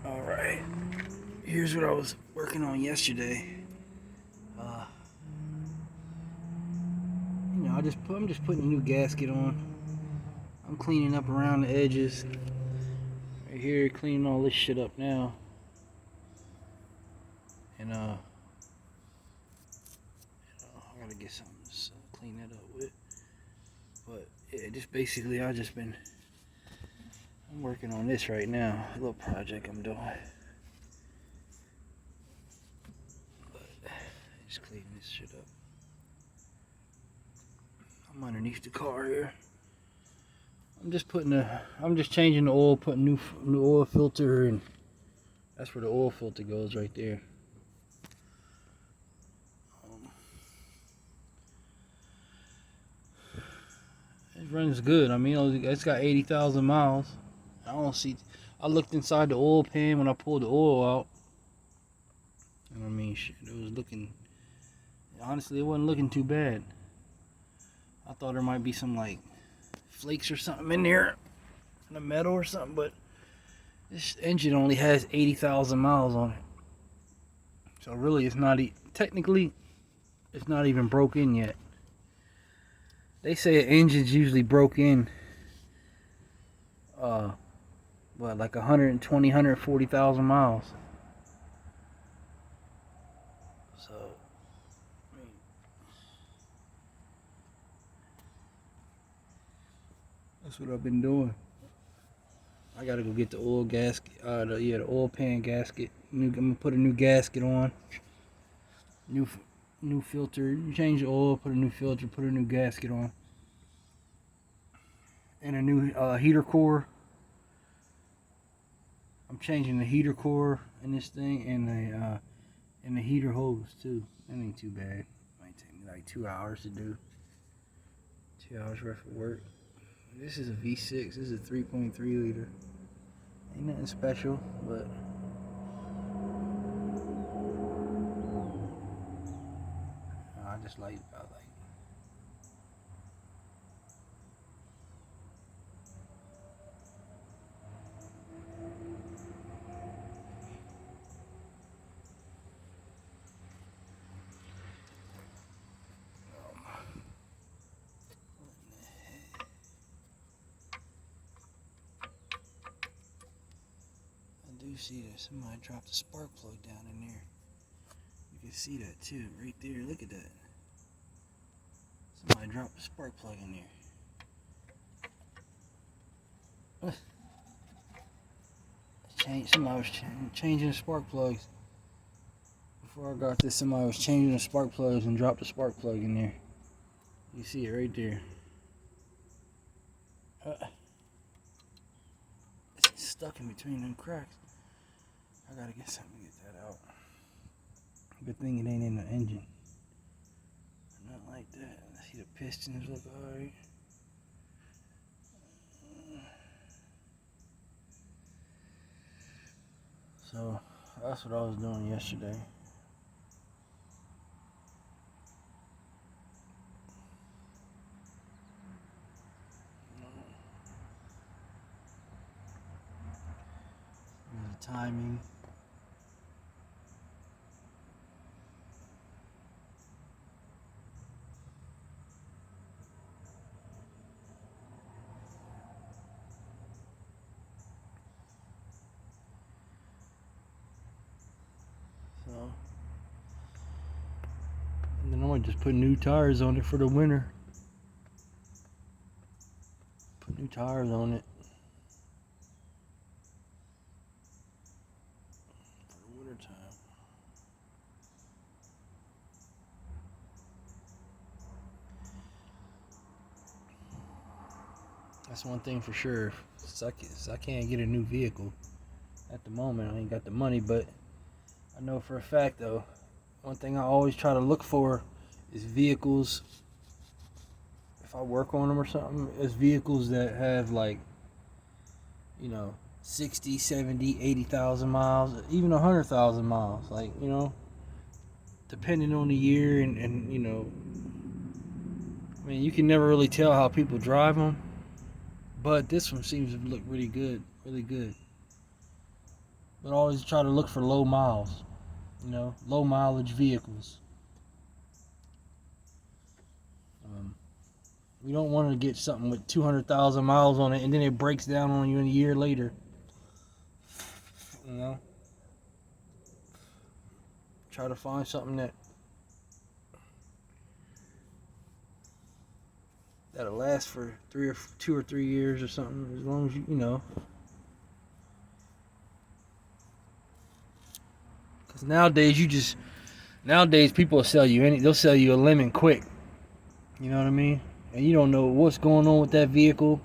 Alright, here's what I was working on yesterday. I'm just putting a new gasket on. I'm cleaning up around the edges. Right here, cleaning all this shit up now. And I gotta get something to clean that up with. But yeah, just basically I'm working on this right now. A little project I'm doing. But just cleaning this shit up. I'm underneath the car here. I'm just changing the oil, putting new oil filter, and that's where the oil filter goes right there. It runs good. I mean, it's got 80,000 miles. I looked inside the oil pan when I pulled the oil out. And I mean, shit, honestly, it wasn't looking too bad. I thought there might be some like flakes or something in there, in the metal or something, but this engine only has 80,000 miles on it. So really, technically, it's not even broke in yet. They say an engine's usually broke in, like 120, 140,000 miles. So, I mean, that's what I've been doing. I gotta go get the oil gasket, the oil pan gasket. I'm gonna put a new gasket on. New filter. You change the oil, put a new filter, put a new gasket on, and a new heater core. I'm changing the heater core in this thing, and the heater hose too. That ain't too bad. Might take me like 2 hours to do. 2 hours worth of work. This is a V6. This is a 3.3 liter. Ain't nothing special, but I like. You see that somebody dropped a spark plug down in there. You can see that too, right there. Look at that. Somebody dropped a spark plug in there. Somebody was changing the spark plugs. Before I got this, somebody was changing the spark plugs and dropped a spark plug in there. You see it right there. It's stuck in between them cracks. I gotta get something to get that out. Good thing it ain't in the engine. Not like that. I see the pistons look alright. So that's what I was doing yesterday. The timing. And then I'm gonna just put new tires on it for the winter. Put new tires on it for the winter time. That's one thing for sure. I can't get a new vehicle at the moment. I ain't got the money, but I know for a fact though, one thing I always try to look for is vehicles, if I work on them or something, is vehicles that have like, 60, 70, 80,000 miles, even 100,000 miles. Like, depending on the year and I mean, you can never really tell how people drive them, but this one seems to look really good, really good. but always try to look for low miles, you know, low mileage vehicles. You don't want to get something with 200,000 miles on it and then it breaks down on you in a year later. You know, try to find something that'll last for 2 or 3 years or something, as long as you know. Because nowadays people will sell you they'll sell you a lemon quick. You know what I mean? And you don't know what's going on with that vehicle,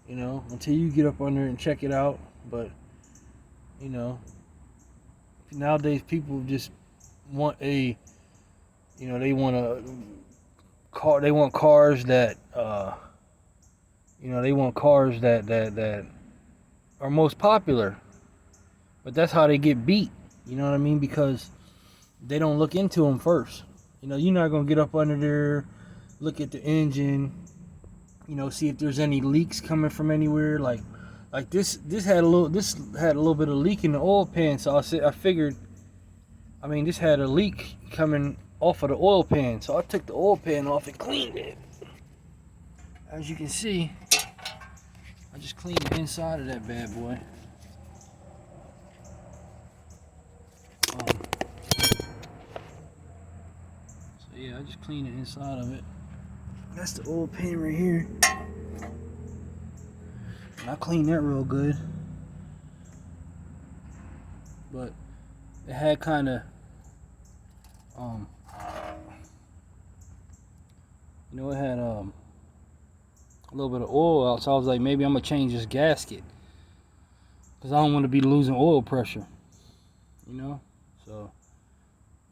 you know, until you get up under it and check it out. But, you know, nowadays people just want they want cars that, they want cars that are most popular. But that's how they get beat, you know what I mean? Because they don't look into them first. You know, you're not going to get up under there, look at the engine, you know, see if there's any leaks coming from anywhere. Like this had a little bit of leak in the oil pan, so I figured, this had a leak coming off of the oil pan, so I took the oil pan off and cleaned it. As you can see, I just cleaned the inside of that bad boy. So yeah, I just cleaned the inside of it. That's the oil pan right here. And I cleaned that real good. But it had kind of, it had a little bit of oil out. So I was like, maybe I'm gonna change this gasket, because I don't want to be losing oil pressure, you know. So,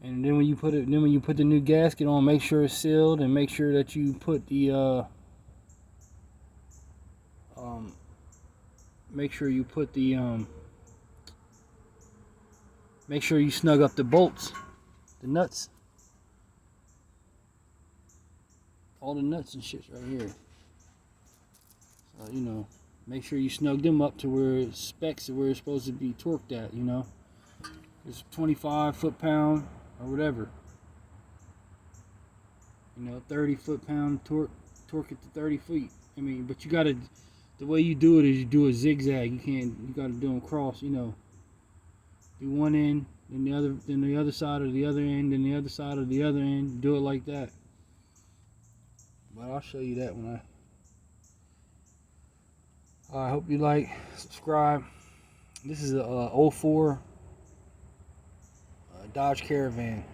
and then when you put the new gasket on, make sure it's sealed, and make sure that you put the make sure you snug up the bolts, the nuts, all the nuts and shit right here. So, you know, make sure you snug them up to where it specs to where it's supposed to be torqued at, you know. It's 25 foot-pound or whatever. You know, 30 foot-pound torque it to 30 feet. But you gotta, the way you do it is you do a zigzag. You gotta do them cross, you know. Do one end, then the other side of the other end, then the other side of the other end. Do it like that. But I'll show you that when I hope you like, subscribe. This is a 04 Dodge Caravan.